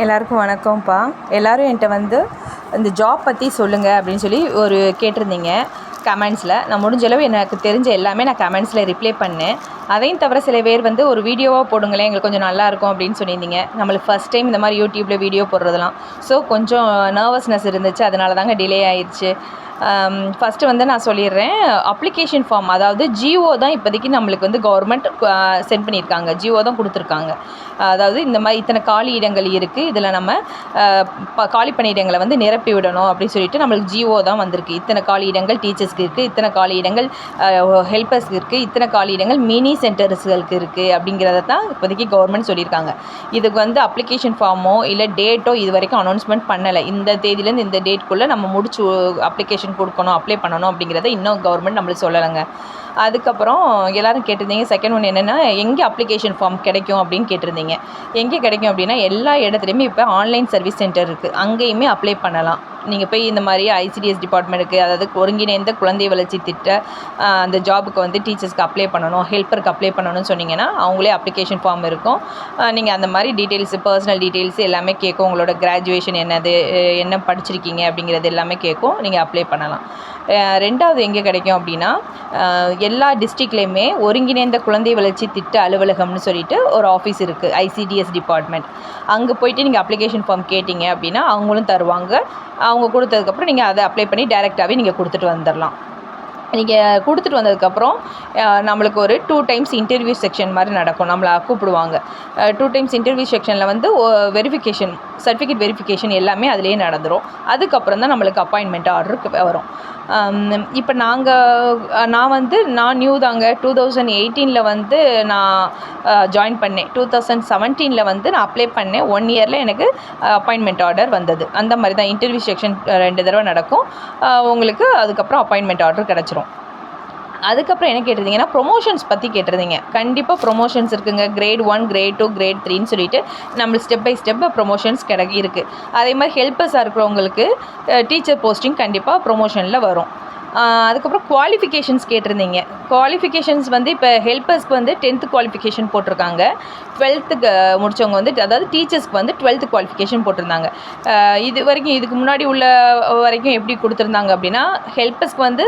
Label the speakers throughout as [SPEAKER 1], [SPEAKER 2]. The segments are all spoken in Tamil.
[SPEAKER 1] எல்லாருக்கும் வணக்கம்ப்பா. எல்லோரும் என்கிட்ட இந்த ஜாப் பற்றி சொல்லுங்கள் அப்படின்னு சொல்லி கேட்டிருந்தீங்க கமெண்ட்ஸில். நான் முடிஞ்சளவு எனக்கு தெரிஞ்ச எல்லாமே நான் கமெண்ட்ஸில் ரிப்ளை பண்ணேன். அதையும் தவிர சில பேர் ஒரு வீடியோவாக போடுங்களேன், எங்களுக்கு கொஞ்சம் நல்லாயிருக்கும் அப்படின்னு சொல்லியிருந்தீங்க. நம்மளுக்கு ஃபஸ்ட் டைம் இந்த மாதிரி யூடியூப்பில் வீடியோ போடுறதெல்லாம் ஸோ கொஞ்சம் நர்வஸ்னஸ் இருந்துச்சு, அதனால தாங்க டிலே ஆயிடுச்சு. ஃபஸ்ட்டு நான் சொல்லிடுறேன். அப்ளிகேஷன் ஃபார்ம், அதாவது ஜிஓ தான் இப்போதைக்கு நம்மளுக்கு கவர்மெண்ட் சென்ட் பண்ணியிருக்காங்க, ஜிஓ தான் கொடுத்துருக்காங்க. அதாவது இந்த மாதிரி இத்தனை காலி இடங்கள் இருக்குது, இதில் நம்ம காலி பணியிடங்களை நிரப்பி விடணும் அப்படின்னு சொல்லிட்டு நம்மளுக்கு ஜிஓ தான் வந்திருக்கு. இத்தனை காலி இடங்கள் டீச்சர்ஸ்க்கு இருக்குது, இத்தனை காலி இடங்கள் ஹெல்ப்பர்ஸ்க்கு இருக்குது, இத்தனை காலி இடங்கள் மினி சென்டர்ஸ்களுக்கு இருக்குது அப்படிங்கிறத தான் இப்போதைக்கு கவர்மெண்ட் சொல்லியிருக்காங்க. இதுக்கு அப்ளிகேஷன் ஃபார்மோ இல்லை டேட்டோ இது வரைக்கும் அனௌன்ஸ்மெண்ட் பண்ணலை. இந்த தேதியிலேருந்து இந்த டேட்குள்ளே நம்ம முடிச்சு அப்ளிகேஷன் கொடுக்கணும், அப்ளை பண்ணணும் அப்படிங்கிறத இன்னும் கவர்மெண்ட் நம்மளுக்கு சொல்லலைங்க. அதுக்கப்புறம் எல்லோரும் கேட்டிருந்தீங்க, செகண்ட் ஒன்று என்னென்னா எங்கே அப்ளிகேஷன் ஃபார்ம் கிடைக்கும் அப்படின்னு கேட்டிருந்தீங்க. எங்கே கிடைக்கும் அப்படின்னா எல்லா இடத்துலையுமே இப்போ ஆன்லைன் சர்வீஸ் சென்டர் இருக்குது, அங்கேயுமே அப்ளை பண்ணலாம். நீங்கள் போய் இந்த மாதிரி ஐசிடிஎஸ் டிபார்ட்மெண்ட்டுக்கு, அதாவது ஒருங்கிணைந்த குழந்தை வளர்ச்சி திட்ட அந்த ஜாபுக்கு டீச்சர்ஸ்க்கு அப்ளை பண்ணணும், ஹெல்ப்பருக்கு அப்ளை பண்ணணும்னு சொன்னீங்கன்னா அவங்களே அப்ளிகேஷன் ஃபார்ம் இருக்கும். நீங்கள் அந்த மாதிரி டீட்டெயில்ஸு, பர்சனல் டீட்டெயில்ஸு எல்லாமே கேட்கும். உங்களோட கிராஜுவேஷன் என்னது, என்ன படிச்சிருக்கீங்க அப்படிங்கிறது எல்லாமே கேட்கும். நீங்கள் அப்ளை பண்ணலாம். ரெண்டாவது எங்கே கிடைக்கும் அப்படின்னா எல்லா டிஸ்ட்ரிக்ட்லேயுமே ஒருங்கிணைந்த குழந்தை வளர்ச்சி திட்ட அலுவலகம்னு சொல்லிட்டு ஒரு ஆஃபீஸ் இருக்குது, ஐசிடிஎஸ் டிபார்ட்மெண்ட். அங்கே போய்ட்டு நீங்கள் அப்ளிகேஷன் ஃபார்ம் கேட்டிங்க அப்படின்னா அவங்களும் தருவாங்க. அவங்க கொடுத்ததுக்கப்புறம் நீங்கள் அதை அப்ளை பண்ணி டைரெக்டாகவே நீங்கள் கொடுத்துட்டு வந்துடலாம். நீங்கள் கொடுத்துட்டு வந்ததுக்கப்புறம் நம்மளுக்கு ஒரு 2 டைம்ஸ் இன்டர்வியூ செக்ஷன் மாதிரி நடக்கும். நம்மளை கூப்பிடுவாங்க. 2 டைம்ஸ் இன்டர்வியூ செக்ஷனில் வெரிஃபிகேஷன், சர்டிஃபிகேட் வெரிஃபிகேஷன் எல்லாமே அதிலேயே நடந்துடும். அதுக்கப்புறம் தான் நம்மளுக்கு அப்பாயின்மெண்ட் ஆர்டருக்கு வரும். இப்போ நான் நியூ தாங்க. 2018 நான் ஜாயின் பண்ணேன். 2017 நான் அப்ளை பண்ணேன். 1 இயரில் எனக்கு அப்பாயின்மெண்ட் ஆர்டர் வந்தது. அந்த மாதிரி தான் இன்டர்வியூ செக்ஷன் 2 தடவை நடக்கும். உங்களுக்கு அதுக்கப்புறம் அப்பாயின்மெண்ட் ஆர்டர் கிடச்சிரும். அதுக்கப்புறம் என்ன கேட்டிருந்தீங்கன்னா ப்ரொமோஷன்ஸ் பற்றி கேட்டிருந்தீங்க. கண்டிப்பாக ப்ரொமோஷன்ஸ் இருக்குங்க. கிரேட் 1, கிரேட் 2, கிரேட் 3ன்னு சொல்லிட்டு நம்மளுக்கு ஸ்டெப் பை ஸ்டெப் ப்ரொமோஷன்ஸ் இருக்குது. அதே மாதிரி ஹெல்ப்பர்ஸாக இருக்கிறவங்களுக்கு டீச்சர் போஸ்டிங் கண்டிப்பாக ப்ரொமோஷனில் வரும். அதுக்கப்புறம் குவாலிஃபிகேஷன்ஸ் கேட்டிருந்தீங்க. குவாலிஃபிகேஷன்ஸ் இப்போ ஹெல்ப்பர்ஸ்க்கு 10th குவாலிஃபிகேஷன் போட்டிருக்காங்க. 12th முடித்தவங்க அதாவது டீச்சர்ஸ்க்கு 12th குவாலிஃபிகேஷன் போட்டிருந்தாங்க. இதுக்கு முன்னாடி உள்ள வரைக்கும் எப்படி கொடுத்துருந்தாங்க அப்படின்னா ஹெல்ப்பர்ஸ்க்கு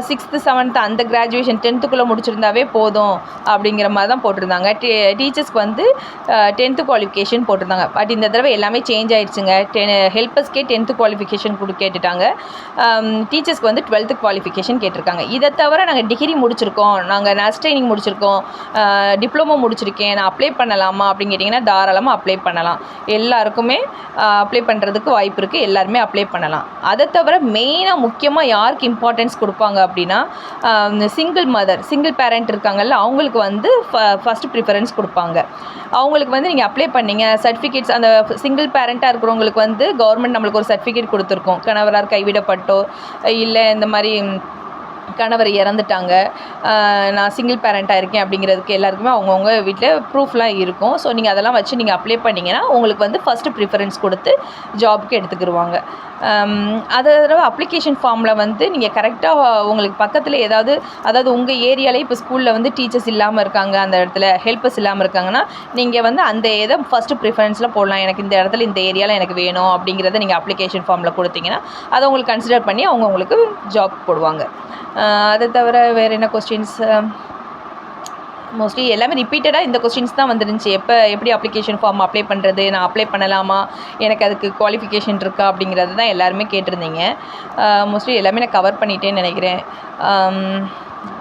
[SPEAKER 1] 6th 7th அந்த கிராஜுவேஷன் 10th முடிச்சிருந்தாவே போதும் அப்படிங்கிற மாதிரி தான் போட்டிருந்தாங்க. டீச்சர்ஸ்க்கு 10th குவாலிஃபிகேஷன் போட்டிருந்தாங்க. பட் இந்த தடவை எல்லாமே சேஞ்ச் ஆகிடுச்சுங்க. ஹெல்ப்பர்ஸ்க்கே 10th குவாலிஃபிகேஷன் கேட்டுட்டாங்க. டீச்சர்ஸ்க்கு 12th குவாலிஃபிகேஷன் கேட்டிருக்காங்க. இதை தவிர நாங்கள் டிகிரி முடிச்சிருக்கோம், நாங்கள் நர்ஸ் ட்ரைனிங் முடிச்சிருக்கோம், டிப்ளமோ முடிச்சிருக்கேன், நான் அப்ளை பண்ணலாமா அப்படின்னு கேட்டிங்கன்னா தாராளமாக அப்ளை பண்ணலாம். எல்லாருக்குமே அப்ளை பண்ணுறதுக்கு வாய்ப்பு இருக்குது. எல்லாருமே அப்ளை பண்ணலாம். அதை தவிர மெயினாக முக்கியமாக யாருக்கு இம்பார்ட்டன்ஸ் கொடுப்பாங்க அப்படின்னா சிங்கிள் பேரண்ட் இருக்காங்கல்ல, அவங்களுக்கு ஃபஸ்ட்டு ப்ரிஃபரன்ஸ் கொடுப்பாங்க. அவங்களுக்கு நீங்கள் அப்ளை பண்ணிங்க சர்டிஃபிகேட்ஸ், அந்த சிங்கிள் பேரண்ட்டாக இருக்கிறவங்களுக்கு கவர்மெண்ட் நம்மளுக்கு ஒரு சர்டிஃபிகேட் கொடுத்துருக்கோம். கணவரால் கைவிடப்பட்டோ இல்லை இந்த மாதிரி கணவர் இறந்துட்டாங்க, நான் சிங்கிள் பேரண்ட்டாக இருக்கேன் அப்படிங்கிறதுக்கு எல்லாருக்குமே அவங்கவுங்க வீட்டில் ப்ரூஃப்லாம் இருக்கும். ஸோ நீங்கள் அதெல்லாம் வச்சு நீங்கள் அப்ளை பண்ணிங்கன்னா உங்களுக்கு ஃபஸ்ட்டு ப்ரிஃபரன்ஸ் கொடுத்து ஜாபுக்கு எடுத்துக்கிடுவாங்க. அதோட அப்ளிகேஷன் ஃபார்மில் நீங்கள் கரெக்டாக உங்களுக்கு பக்கத்தில் அதாவது உங்கள் ஏரியாவிலே இப்போ ஸ்கூலில் டீச்சர்ஸ் இல்லாமல் இருக்காங்க, அந்த இடத்துல ஹெல்ப்பர்ஸ் இல்லாமல் இருக்காங்கன்னா நீங்கள் அந்த இதை ஃபஸ்ட்டு ப்ரிஃபரன்ஸில் போடலாம். எனக்கு இந்த இடத்துல இந்த ஏரியாவில் எனக்கு வேணும் அப்படிங்கிறத நீங்கள் அப்ளிகேஷன் ஃபார்மில் கொடுத்தீங்கன்னா அதை உங்களுக்கு கன்சிடர் பண்ணி அவங்க உங்களுக்கு ஜாப் போடுவாங்க. அதை தவிர வேறு என்ன கொஸ்டின்ஸ்? மோஸ்ட்லி எல்லாமே ரிப்பீட்டடாக இந்த கொஸ்டின்ஸ் தான் வந்துருந்துச்சு. எப்படி அப்ளிகேஷன் ஃபார்ம் அப்ளை பண்ணுறது, நான் அப்ளை பண்ணலாமா, எனக்கு அதுக்கு குவாலிஃபிகேஷன் இருக்கா அப்படிங்கிறது தான் எல்லாருமே கேட்டிருந்தீங்க. மோஸ்ட்லி எல்லாமே நான் கவர் பண்ணிட்டேன்னு நினைக்கிறேன்.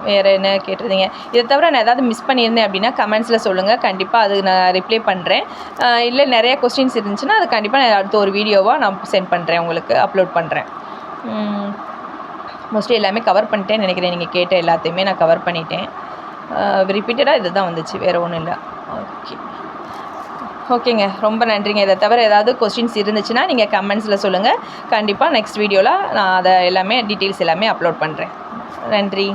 [SPEAKER 1] வேறு என்ன கேட்டிருந்தீங்க? இதை தவிர நான் ஏதாவது மிஸ் பண்ணியிருந்தேன் அப்படின்னா கமெண்ட்ஸில் சொல்லுங்கள், கண்டிப்பாக அது நான் ரிப்ளை பண்ணுறேன். இல்லை நிறைய கொஸ்டின்ஸ் இருந்துச்சுன்னா அது கண்டிப்பாக நான் அடுத்த ஒரு வீடியோவாக நான் சென்ட் பண்ணுறேன், உங்களுக்கு அப்லோட் பண்ணுறேன். மோஸ்ட்லி எல்லாமே கவர் பண்ணிட்டேன்னு நினைக்கிறேன். நீங்கள் கேட்ட எல்லாத்தையுமே நான் கவர் பண்ணிட்டேன். ரிப்பீட்டடாக இது தான் வந்துச்சு, வேறு ஒன்றும் இல்லை. ஓகேங்க, ரொம்ப நன்றிங்க. இதை தவிர ஏதாவது கொஸ்டின்ஸ் இருந்துச்சுன்னா நீங்கள் கமெண்ட்ஸில் சொல்லுங்கள். கண்டிப்பாக நெக்ஸ்ட் வீடியோவில் நான் அதை எல்லாமே டீட்டெயில்ஸ் எல்லாமே அப்லோட் பண்ணுறேன். நன்றி.